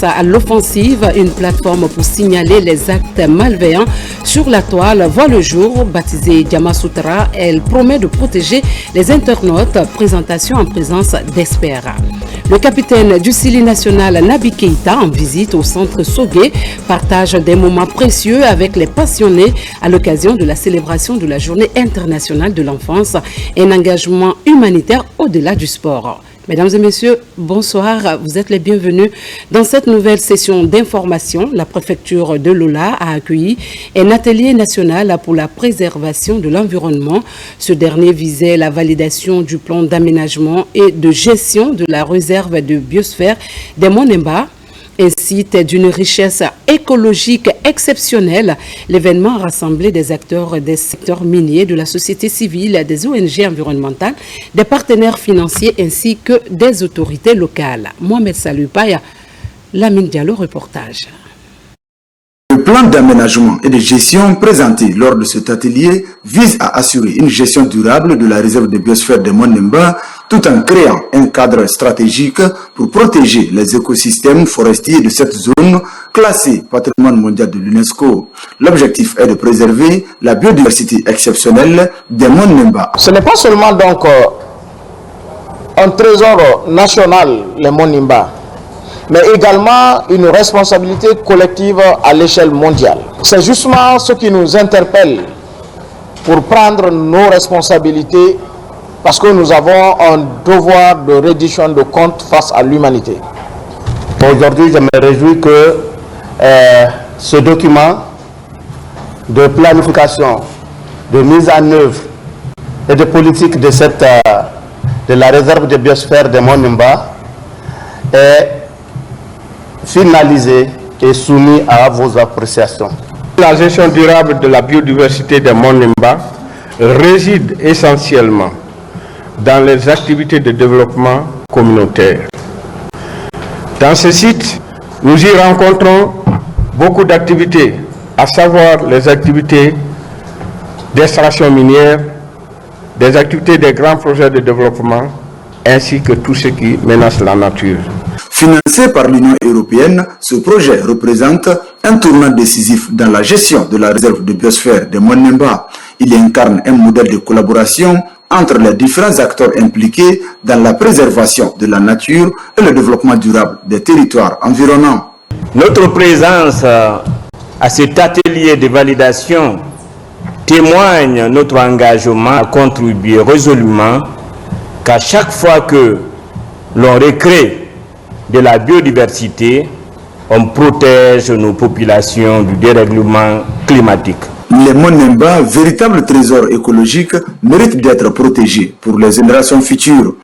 passe à l'offensive. Une plateforme pour signaler les actes malveillants sur la toile voit le jour. Baptisée Diamasutra, elle promet de protéger les internautes. Présentation en présence d'experts. Le capitaine du Sili national Nabi Keïta, en visite au centre Sogué, partage des moments précieux avec les passionnés à l'occasion de la célébration de la Journée internationale de l'enfance, un engagement humanitaire au-delà du sport. Mesdames et messieurs, bonsoir, vous êtes les bienvenus dans cette nouvelle session d'information. La préfecture de Lola a accueilli un atelier national pour la préservation de l'environnement. Ce dernier visait la validation du plan d'aménagement et de gestion de la réserve de biosphère des Monts Nimba. Un site d'une richesse écologique exceptionnelle. L'événement a rassemblé des acteurs des secteurs miniers, de la société civile, des ONG environnementales, des partenaires financiers ainsi que des autorités locales. Mohamed Salupaya, Lamine Diallo, reportage. Le plan d'aménagement et de gestion présenté lors de cet atelier vise à assurer une gestion durable de la réserve de biosphère de Monts Nimba tout en créant un cadre stratégique pour protéger les écosystèmes forestiers de cette zone classée patrimoine mondial de l'UNESCO. L'objectif est de préserver la biodiversité exceptionnelle des Monts Nimba. Ce n'est pas seulement donc un trésor national, les Monts Nimba, mais également une responsabilité collective à l'échelle mondiale. C'est justement ce qui nous interpelle pour prendre nos responsabilités, parce que nous avons un devoir de reddition de comptes face à l'humanité. Aujourd'hui, je me réjouis que ce document de planification, de mise en œuvre et de politique de la réserve de biosphère de Monts Nimba est finalisé et soumis à vos appréciations. La gestion durable de la biodiversité des Monts Nimba réside essentiellement dans les activités de développement communautaire. Dans ce site, nous y rencontrons beaucoup d'activités, à savoir les activités d'extraction minière, des activités des grands projets de développement, ainsi que tout ce qui menace la nature. Financé par l'Union européenne, ce projet représente un tournant décisif dans la gestion de la réserve de biosphère de Monts Nimba. Il incarne un modèle de collaboration entre les différents acteurs impliqués dans la préservation de la nature et le développement durable des territoires environnants. Notre présence à cet atelier de validation témoigne notre engagement à contribuer résolument qu'à chaque fois que l'on recrée de la biodiversité, on protège nos populations du dérèglement climatique. Les Monts Nimba, véritable trésor écologique, méritent d'être protégés pour les générations futures.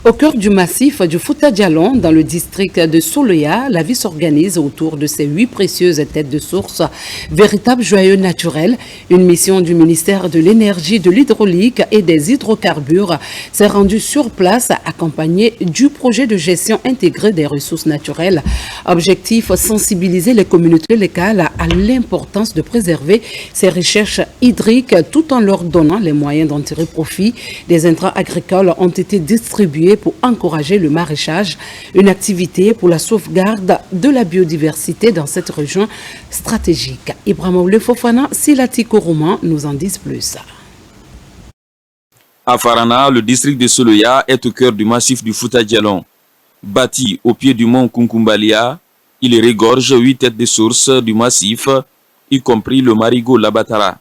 Au cœur du massif du Fouta Djallon, dans le district de Soloya, la vie s'organise autour de ces 8 précieuses têtes de source, véritables joyaux naturels. Une mission du ministère de l'Énergie, de l'Hydraulique et des Hydrocarbures s'est rendue sur place, accompagnée du projet de gestion intégrée des ressources naturelles. Objectif, sensibiliser les communautés locales à l'importance de préserver ces richesses hydriques tout en leur donnant les moyens d'en tirer profit. Des intrants agricoles ont été distribués pour encourager le maraîchage, une activité pour la sauvegarde de la biodiversité dans cette région stratégique. Ibrahim Lefofana, Silati Kourouman nous en disent plus. À Farana, le district de Soloya est au cœur du massif du Fouta Djallon. Bâti au pied du mont Kunkumbalia, il regorge 8 têtes de source du massif, y compris le marigot Labatara.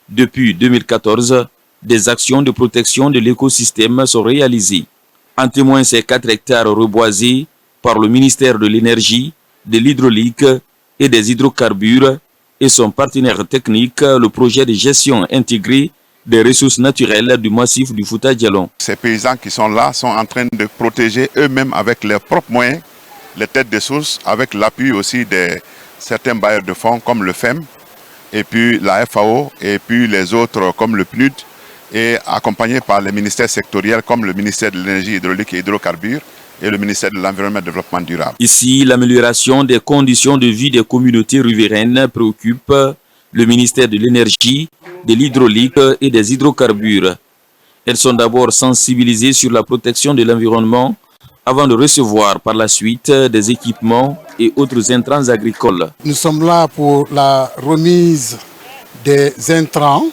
Depuis 2014, des actions de protection de l'écosystème sont réalisées. En témoignent ces 4 hectares reboisés par le ministère de l'Énergie, de l'Hydraulique et des Hydrocarbures et son partenaire technique, le projet de gestion intégrée des ressources naturelles du massif du Fouta Djallon. Ces paysans qui sont là sont en train de protéger eux-mêmes avec leurs propres moyens les têtes de source, avec l'appui aussi de certains bailleurs de fonds comme le FEM et puis la FAO et puis les autres comme le PNUD, et accompagné par les ministères sectoriels comme le ministère de l'Énergie, Hydraulique et Hydrocarbures et le ministère de l'Environnement et du Développement durable. Ici, l'amélioration des conditions de vie des communautés riveraines préoccupe le ministère de l'Énergie, de l'Hydraulique et des Hydrocarbures. Elles sont d'abord sensibilisées sur la protection de l'environnement avant de recevoir par la suite des équipements et autres intrants agricoles. Nous sommes là pour la remise des intrants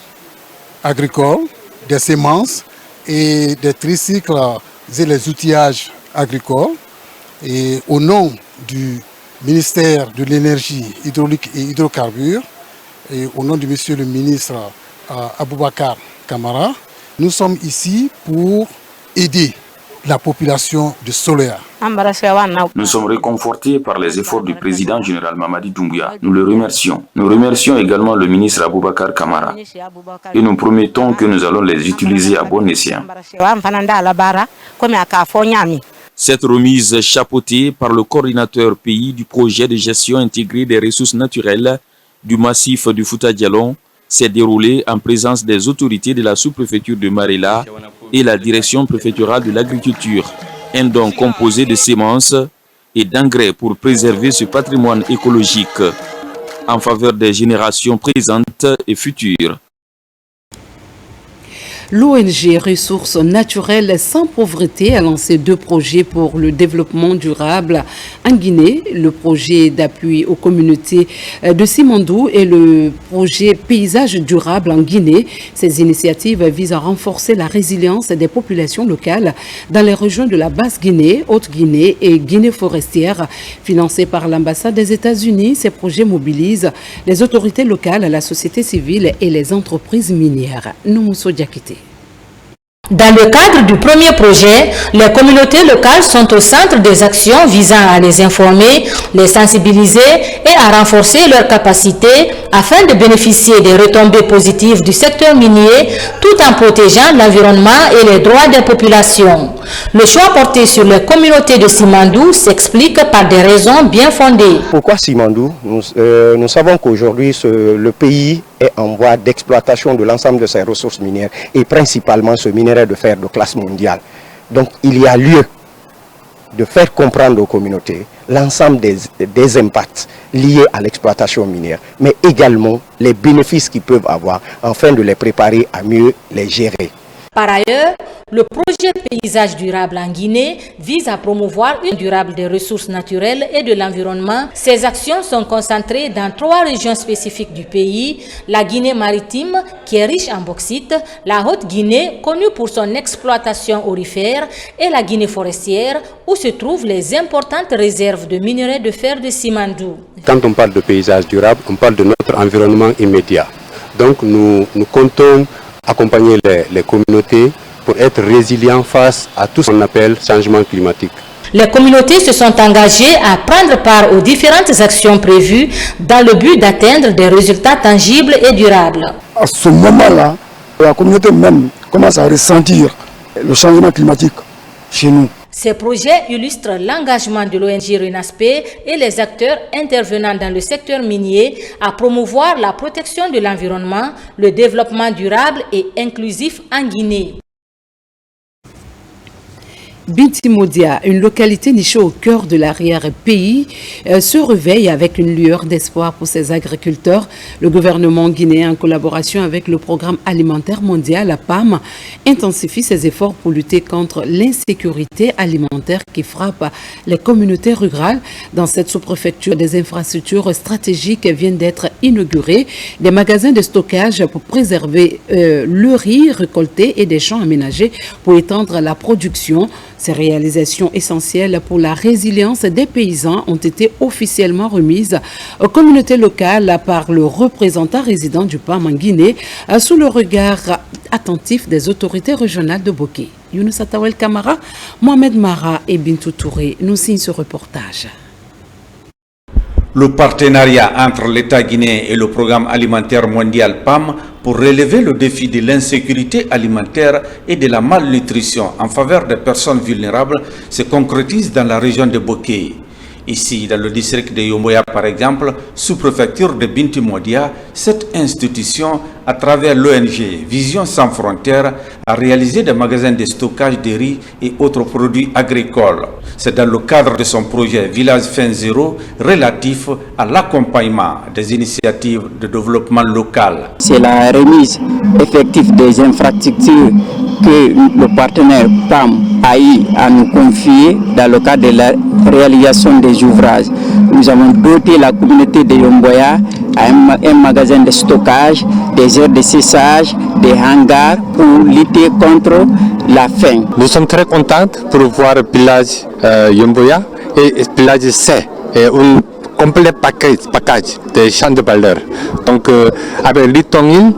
agricoles, des semences et des tricycles et les outillages agricoles. Et au nom du ministère de l'énergie hydraulique et hydrocarbures et au nom du monsieur le ministre Aboubakar Kamara, nous sommes ici pour aider la population de Soleya. Nous sommes réconfortés par les efforts du président général Mamadi Doumbouya. Nous le remercions. Nous remercions également le ministre Aboubakar Kamara. Et nous promettons que nous allons les utiliser à bon escient. Cette remise chapeautée par le coordinateur pays du projet de gestion intégrée des ressources naturelles du massif du Fouta Djallon s'est déroulée en présence des autorités de la sous-préfecture de Marela et la direction préfectorale de l'agriculture. Un don composé de semences et d'engrais pour préserver ce patrimoine écologique en faveur des générations présentes et futures. L'ONG Ressources naturelles sans pauvreté a lancé 2 projets pour le développement durable en Guinée, le projet d'appui aux communautés de Simandou et le projet paysage durable en Guinée. Ces initiatives visent à renforcer la résilience des populations locales dans les régions de la Basse-Guinée, Haute-Guinée et Guinée forestière. Financés par l'ambassade des États-Unis, ces projets mobilisent les autorités locales, la société civile et les entreprises minières. Noumousso Diakité. Dans le cadre du premier projet, les communautés locales sont au centre des actions visant à les informer, les sensibiliser et à renforcer leurs capacités afin de bénéficier des retombées positives du secteur minier tout en protégeant l'environnement et les droits des populations. Le choix porté sur les communautés de Simandou s'explique par des raisons bien fondées. Pourquoi Simandou? Nous savons qu'aujourd'hui le pays est en voie d'exploitation de l'ensemble de ses ressources minières et principalement ce minerai de fer de classe mondiale. Donc il y a lieu de faire comprendre aux communautés l'ensemble des impacts liés à l'exploitation minière, mais également les bénéfices qu'ils peuvent avoir afin de les préparer à mieux les gérer. Par ailleurs, le projet paysage durable en Guinée vise à promouvoir une durable des ressources naturelles et de l'environnement. Ces actions sont concentrées dans 3 régions spécifiques du pays, la Guinée maritime qui est riche en bauxite, la Haute-Guinée connue pour son exploitation aurifère et la Guinée forestière où se trouvent les importantes réserves de minerais de fer de Simandou. Quand on parle de paysage durable, on parle de notre environnement immédiat. Donc nous comptons accompagner les communautés pour être résilients face à tout ce qu'on appelle changement climatique. Les communautés se sont engagées à prendre part aux différentes actions prévues dans le but d'atteindre des résultats tangibles et durables. À ce moment-là, la communauté même commence à ressentir le changement climatique chez nous. Ces projets illustrent l'engagement de l'ONG RENASPE et les acteurs intervenant dans le secteur minier à promouvoir la protection de l'environnement, le développement durable et inclusif en Guinée. Bintimodia, une localité nichée au cœur de l'arrière-pays, se réveille avec une lueur d'espoir pour ses agriculteurs. Le gouvernement guinéen, en collaboration avec le Programme alimentaire mondial, la PAM, intensifie ses efforts pour lutter contre l'insécurité alimentaire qui frappe les communautés rurales. Dans cette sous-préfecture, des infrastructures stratégiques viennent d'être inaugurées, des magasins de stockage pour préserver le riz récolté et des champs aménagés pour étendre la production. Ces réalisations essentielles pour la résilience des paysans ont été officiellement remises aux communautés locales par le représentant résident du PAM en Guinée sous le regard attentif des autorités régionales de Boké. Younous Atawel Kamara, Mohamed Mara et Bintou Touré nous signent ce reportage. Le partenariat entre l'État guinéen et le Programme alimentaire mondial PAM pour relever le défi de l'insécurité alimentaire et de la malnutrition en faveur des personnes vulnérables se concrétise dans la région de Boké. Ici, dans le district de Yomboya, par exemple, sous-préfecture de Bintimodia, cette institution, à travers l'ONG Vision Sans Frontières, a réalisé des magasins de stockage de riz et autres produits agricoles. C'est dans le cadre de son projet Village Fin Zéro relatif à l'accompagnement des initiatives de développement local. C'est la remise effective des infrastructures que le partenaire PAM a eu à nous confier dans le cadre de la réalisation des ouvrages. Nous avons doté la communauté de Yomboya à un magasin de stockage, des aires de séchage, des hangars pour lutter contre la faim. Nous sommes très contents pour voir le village Yomboya et le village C et un complet package de champs de valeur. Donc avec l'Itonil,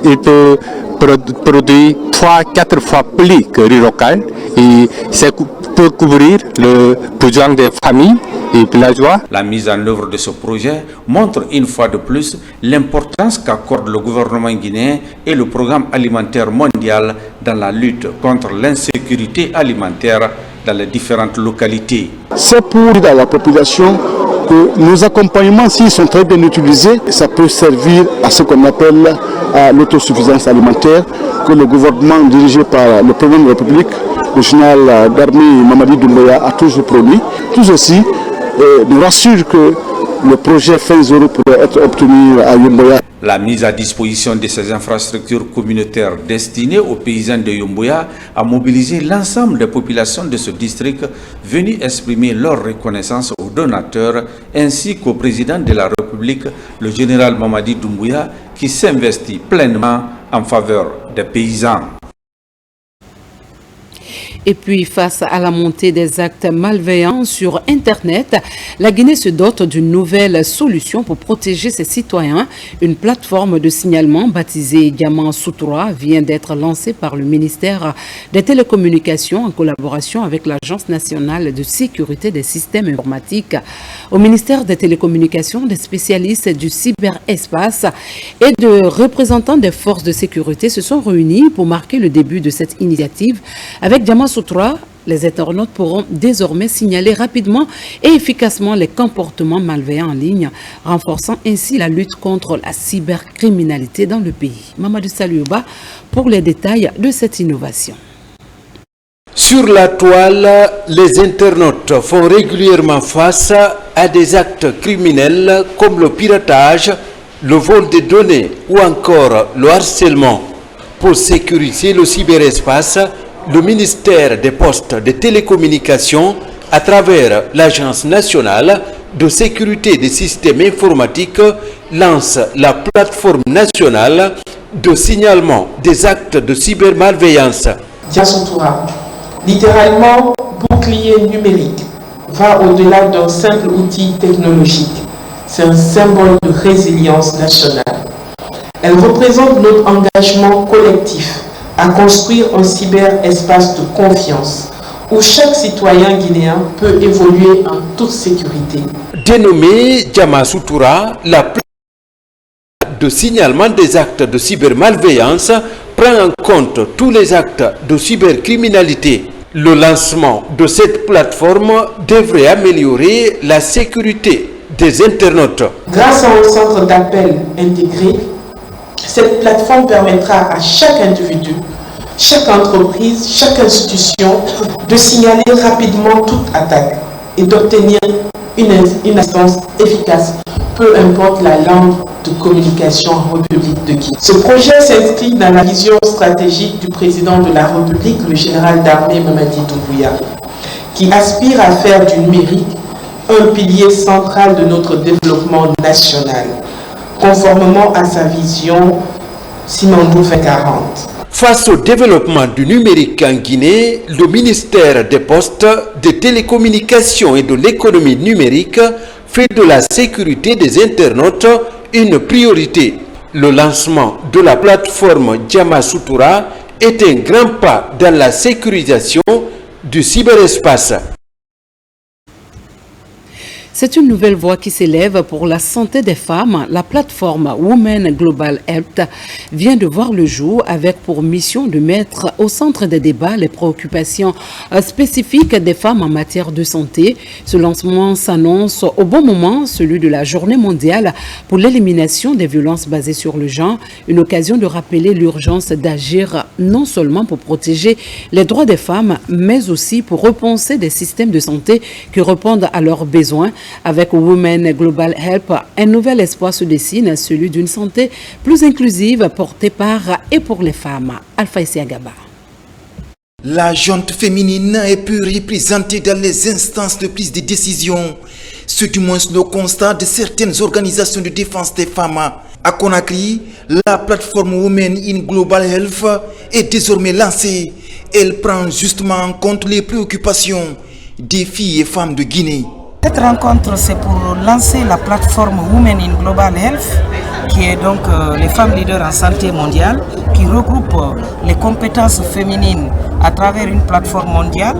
il peut produire 3-4 fois plus que le riz local et ça peut couvrir le besoin des familles et villageois. La mise en œuvre de ce projet montre une fois de plus l'importance qu'accorde le gouvernement guinéen et le programme alimentaire mondial dans la lutte contre l'insécurité alimentaire dans les différentes localités. C'est pour dire à la population que nos accompagnements, s'ils sont très bien utilisés, ça peut servir à ce qu'on appelle l'autosuffisance alimentaire, que le gouvernement dirigé par le président de la République, le général d'armée Mamadi Doumbouya, a toujours produit. Tout ceci nous rassure que le projet Fin Zéro pourrait être obtenu à Yomboya. La mise à disposition de ces infrastructures communautaires destinées aux paysans de Yomboya a mobilisé l'ensemble des populations de ce district venues exprimer leur reconnaissance aux donateurs ainsi qu'au président de la République, le général Mamadi Doumbouya, qui s'investit pleinement en faveur des paysans. Et puis, face à la montée des actes malveillants sur Internet, la Guinée se dote d'une nouvelle solution pour protéger ses citoyens. Une plateforme de signalement baptisée Diamant Soutoura vient d'être lancée par le ministère des Télécommunications en collaboration avec l'Agence nationale de sécurité des systèmes informatiques. Au ministère des Télécommunications, des spécialistes du cyberespace et de représentants des forces de sécurité se sont réunis pour marquer le début de cette initiative. Avec Diamant Soutoura, les internautes pourront désormais signaler rapidement et efficacement les comportements malveillants en ligne, renforçant ainsi la lutte contre la cybercriminalité dans le pays. Mamadou Saliouba pour les détails de cette innovation. Sur la toile, les internautes font régulièrement face à des actes criminels comme le piratage, le vol de données ou encore le harcèlement. Pour sécuriser le cyberespace, le ministère des Postes de Télécommunications, à travers l'Agence nationale de sécurité des systèmes informatiques, lance la plateforme nationale de signalement des actes de cybermalveillance. Diasoutoura, littéralement bouclier numérique, va au-delà d'un simple outil technologique. C'est un symbole de résilience nationale. Elle représente notre engagement collectif à construire un cyberespace de confiance où chaque citoyen guinéen peut évoluer en toute sécurité. Dénommée Diamant Soutoura, la plateforme de signalement des actes de cybermalveillance prend en compte tous les actes de cybercriminalité. Le lancement de cette plateforme devrait améliorer la sécurité des internautes. Grâce à un centre d'appel intégré, cette plateforme permettra à chaque individu, chaque entreprise, chaque institution de signaler rapidement toute attaque et d'obtenir une assistance efficace, peu importe la langue de communication en République de Guinée. Ce projet s'inscrit dans la vision stratégique du président de la République, le général d'armée Mamadi Doumbouya, qui aspire à faire du numérique un pilier central de notre développement national, conformément à sa vision Simandou 2040. Face au développement du numérique en Guinée, le ministère des Postes, des Télécommunications et de l'économie numérique fait de la sécurité des internautes une priorité. Le lancement de la plateforme Diamant Soutoura est un grand pas dans la sécurisation du cyberespace. C'est une nouvelle voie qui s'élève pour la santé des femmes. La plateforme Women Global Health vient de voir le jour avec pour mission de mettre au centre des débats les préoccupations spécifiques des femmes en matière de santé. Ce lancement s'annonce au bon moment, celui de la Journée mondiale pour l'élimination des violences basées sur le genre, une occasion de rappeler l'urgence d'agir non seulement pour protéger les droits des femmes, mais aussi pour repenser des systèmes de santé qui répondent à leurs besoins. Avec Women Global Health, un nouvel espoir se dessine, celui d'une santé plus inclusive portée par et pour les femmes. Alpha Isiagaba. La gente féminine est peu représentée dans les instances de prise de décision. C'est du moins le constat de certaines organisations de défense des femmes. À Conakry, la plateforme Women in Global Health est désormais lancée. Elle prend justement en compte les préoccupations des filles et femmes de Guinée. Cette rencontre, c'est pour lancer la plateforme Women in Global Health, qui est donc les femmes leaders en santé mondiale, qui regroupe les compétences féminines à travers une plateforme mondiale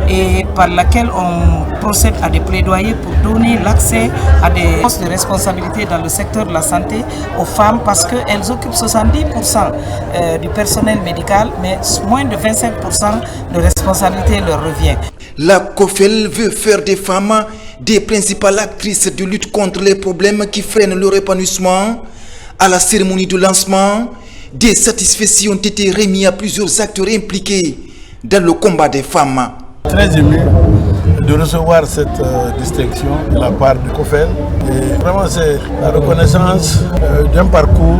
et par laquelle on procède à des plaidoyers pour donner l'accès à des postes de responsabilité dans le secteur de la santé aux femmes parce qu'elles occupent 70% du personnel médical, mais moins de 25% de responsabilité leur revient. La COFEL veut faire des femmes des principales actrices de lutte contre les problèmes qui freinent leur épanouissement. À la cérémonie de lancement, des satisfecits ont été remis à plusieurs acteurs impliqués dans le combat des femmes. Très ému de recevoir cette distinction de la part du COFEL. Et vraiment, c'est la reconnaissance d'un parcours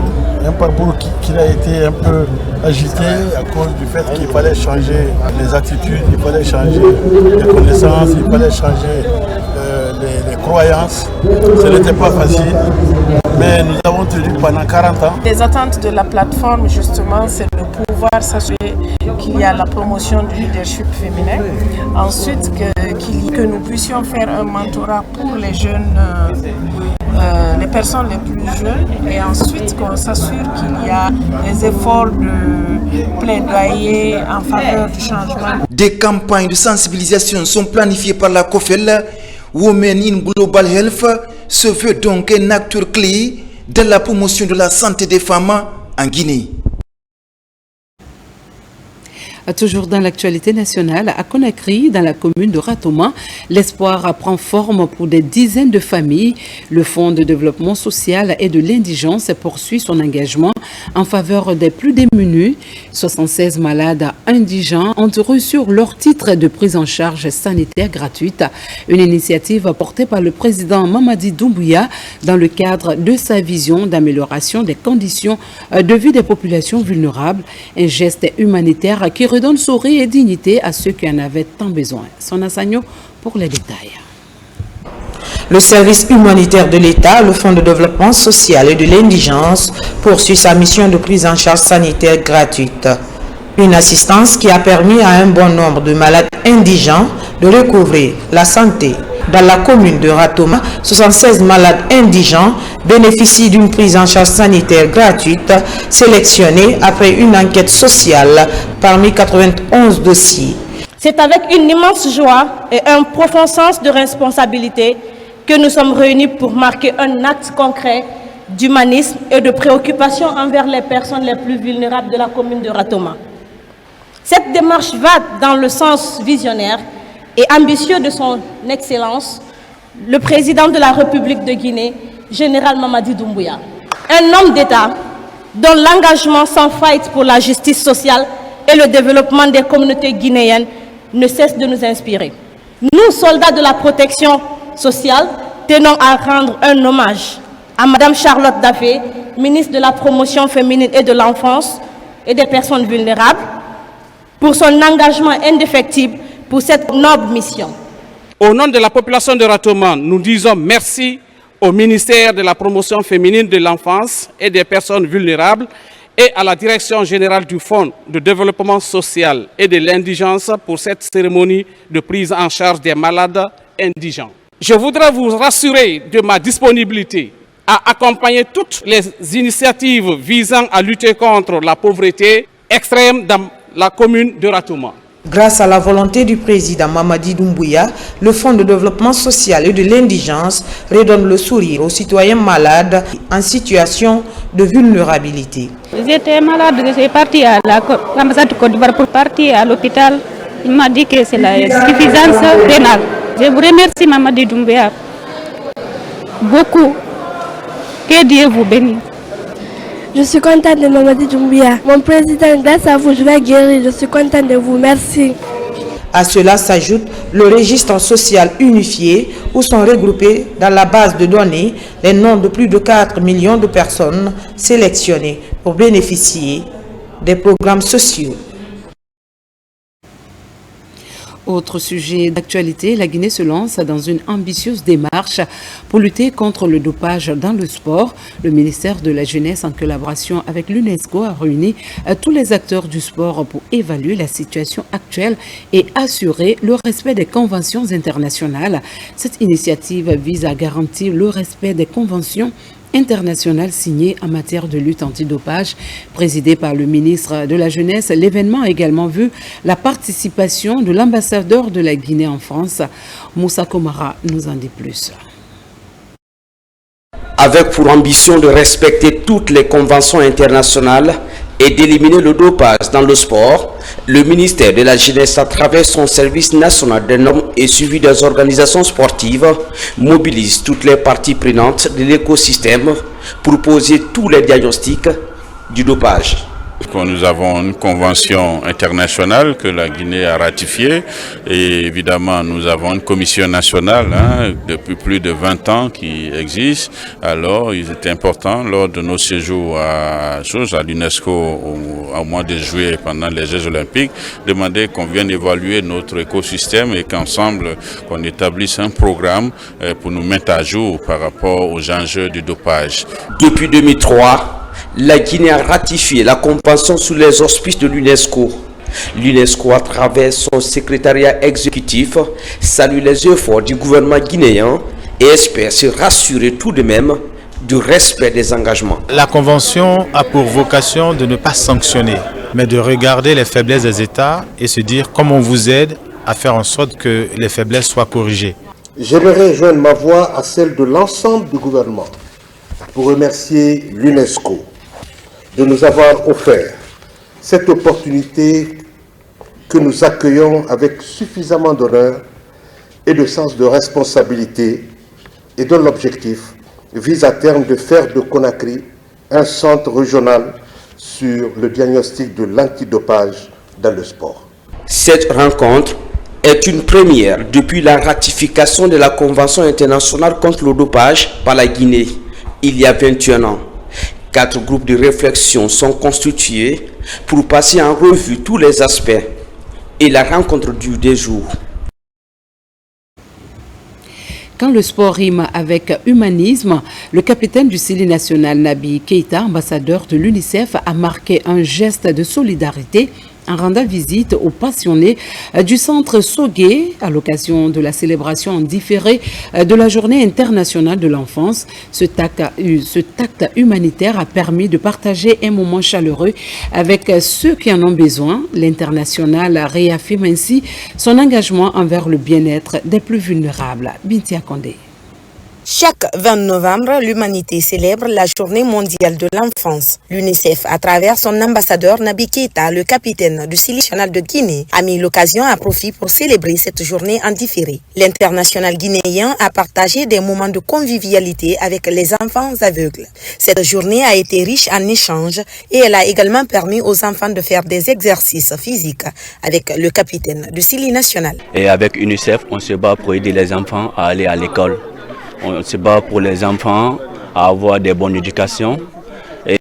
qui a été un peu agité à cause du fait qu'il fallait changer les attitudes, il fallait changer les connaissances, il fallait changer les croyances. Ce n'était pas facile, mais nous avons tenu pendant 40 ans. Les attentes de la plateforme, justement, c'est de pouvoir s'assurer qu'il y a la promotion du leadership féminin. Ensuite, que nous puissions faire un mentorat pour les jeunes, les personnes les plus jeunes. Et ensuite, qu'on s'assure qu'il y a des efforts de plaidoyer en faveur du changement. Des campagnes de sensibilisation sont planifiées par la COFEL. Women in Global Health se veut donc un acteur clé dans la promotion de la santé des femmes en Guinée. Toujours dans l'actualité nationale, à Conakry, dans la commune de Ratoma, l'espoir prend forme pour des dizaines de familles. Le Fonds de développement social et de l'indigence poursuit son engagement en faveur des plus démunis. 76 malades indigents ont reçu leur titre de prise en charge sanitaire gratuite. Une initiative portée par le président Mamadi Doumbouya dans le cadre de sa vision d'amélioration des conditions de vie des populations vulnérables. Un geste humanitaire qui redonne sourire et dignité à ceux qui en avaient tant besoin. Son Assagno pour les détails. Le service humanitaire de l'État, le Fonds de développement social et de l'indigence, poursuit sa mission de prise en charge sanitaire gratuite. Une assistance qui a permis à un bon nombre de malades indigents de recouvrer la santé. Dans la commune de Ratoma, 76 malades indigents bénéficient d'une prise en charge sanitaire gratuite sélectionnée après une enquête sociale parmi 91 dossiers. C'est avec une immense joie et un profond sens de responsabilité que nous sommes réunis pour marquer un acte concret d'humanisme et de préoccupation envers les personnes les plus vulnérables de la commune de Ratoma. Cette démarche va dans le sens visionnaire et ambitieux de son Excellence, le président de la République de Guinée, général Mamadi Doumbouya. Un homme d'État dont l'engagement sans faille pour la justice sociale et le développement des communautés guinéennes ne cesse de nous inspirer. Nous, soldats de la protection sociale, tenons à rendre un hommage à Madame Charlotte Daffé, ministre de la Promotion féminine et de l'enfance et des personnes vulnérables, pour son engagement indéfectible pour cette noble mission. Au nom de la population de Ratoma, nous disons merci au ministère de la Promotion féminine de l'enfance et des personnes vulnérables et à la Direction générale du Fonds de développement social et de l'indigence pour cette cérémonie de prise en charge des malades indigents. Je voudrais vous rassurer de ma disponibilité à accompagner toutes les initiatives visant à lutter contre la pauvreté extrême dans la commune de Ratoma. Grâce à la volonté du président Mamadi Doumbouya, le Fonds de développement social et de l'indigence redonne le sourire aux citoyens malades en situation de vulnérabilité. J'étais malade, j'ai parti à l'ambassade de Côte d'Ivoire pour partir à l'hôpital. Il m'a dit que c'est la suffisance rénale. Je vous remercie Mamadi Doumbouya beaucoup. Que Dieu vous bénisse. Je suis contente de Mamadi Doumbouya. Mon président, grâce à vous, je vais guérir. Je suis contente de vous. Merci. À cela s'ajoute le registre social unifié où sont regroupés dans la base de données les noms de plus de 4 millions de personnes sélectionnées pour bénéficier des programmes sociaux. Autre sujet d'actualité, la Guinée se lance dans une ambitieuse démarche pour lutter contre le dopage dans le sport. Le ministère de la Jeunesse, en collaboration avec l'UNESCO, a réuni tous les acteurs du sport pour évaluer la situation actuelle et assurer le respect des conventions internationales. Cette initiative vise à garantir le respect des conventions internationales signées en matière de lutte antidopage. Présidé par le ministre de la Jeunesse, l'événement a également vu la participation de l'ambassadeur de la Guinée en France. Moussa Komara nous en dit plus. Avec pour ambition de respecter toutes les conventions internationales et d'éliminer le dopage dans le sport, le ministère de la Jeunesse, à travers son service national des normes et suivi des organisations sportives, mobilise toutes les parties prenantes de l'écosystème pour poser tous les diagnostics du dopage. Nous avons une convention internationale que la Guinée a ratifiée et évidemment nous avons une commission nationale depuis plus de 20 ans qui existe. Alors il était important lors de nos séjours à l'UNESCO au mois de juillet pendant les Jeux Olympiques, demander qu'on vienne évaluer notre écosystème et qu'ensemble qu'on établisse un programme pour nous mettre à jour par rapport aux enjeux du dopage. Depuis 2003, la Guinée a ratifié la convention sous les auspices de l'UNESCO. L'UNESCO, à travers son secrétariat exécutif, salue les efforts du gouvernement guinéen et espère se rassurer tout de même du respect des engagements. La convention a pour vocation de ne pas sanctionner, mais de regarder les faiblesses des États et se dire comment on vous aide à faire en sorte que les faiblesses soient corrigées. J'aimerais joindre ma voix à celle de l'ensemble du gouvernement pour remercier l'UNESCO de nous avoir offert cette opportunité que nous accueillons avec suffisamment d'honneur et de sens de responsabilité et dont l'objectif vise à terme de faire de Conakry un centre régional sur le diagnostic de l'antidopage dans le sport. Cette rencontre est une première depuis la ratification de la Convention internationale contre le dopage par la Guinée il y a 21 ans. 4 groupes de réflexion sont constitués pour passer en revue tous les aspects et la rencontre dure des jours. Quand le sport rime avec humanisme, le capitaine du Sili national Nabi Keïta, ambassadeur de l'UNICEF, a marqué un geste de solidarité en rendant visite aux passionnés du centre Sogué à l'occasion de la célébration en différé de la Journée internationale de l'enfance. Ce tact humanitaire a permis de partager un moment chaleureux avec ceux qui en ont besoin. L'international réaffirme ainsi son engagement envers le bien-être des plus vulnérables. Bintia Kondé. Chaque 20 novembre, l'humanité célèbre la Journée mondiale de l'enfance. L'UNICEF, à travers son ambassadeur Nabi Keïta, le capitaine du Sili national de Guinée, a mis l'occasion à profit pour célébrer cette journée en différé. L'international guinéen a partagé des moments de convivialité avec les enfants aveugles. Cette journée a été riche en échanges et elle a également permis aux enfants de faire des exercices physiques avec le capitaine du Sili national. Et avec l'UNICEF, on se bat pour aider les enfants à aller à l'école. On se bat pour les enfants à avoir des bonnes éducations.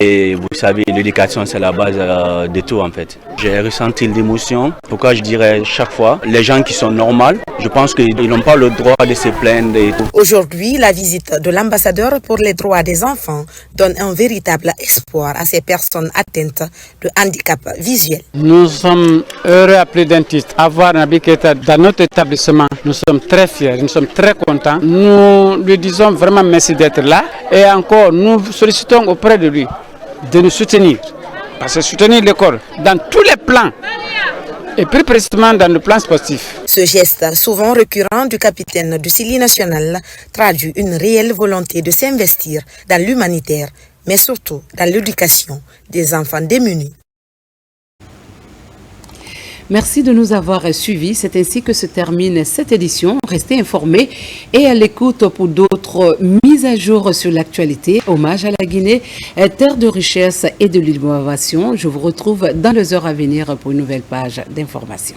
Et vous savez, l'éducation, c'est la base de tout en fait. J'ai ressenti l'émotion. Pourquoi je dirais chaque fois, les gens qui sont normaux, je pense qu'ils n'ont pas le droit de se plaindre et tout. Aujourd'hui, la visite de l'ambassadeur pour les droits des enfants donne un véritable espoir à ces personnes atteintes de handicap visuel. Nous sommes heureux à plus d'un titre. Avoir Nabi Keïta dans notre établissement, nous sommes très fiers, nous sommes très contents. Nous lui disons vraiment merci d'être là et encore nous sollicitons auprès de lui de nous soutenir, parce que soutenir l'école dans tous les plans et plus précisément dans le plan sportif. Ce geste souvent récurrent du capitaine du Sili national traduit une réelle volonté de s'investir dans l'humanitaire, mais surtout dans l'éducation des enfants démunis. Merci de nous avoir suivis. C'est ainsi que se termine cette édition. Restez informés et à l'écoute pour d'autres mises à jour sur l'actualité. Hommage à la Guinée, terre de richesse et de l'innovation. Je vous retrouve dans les heures à venir pour une nouvelle page d'information.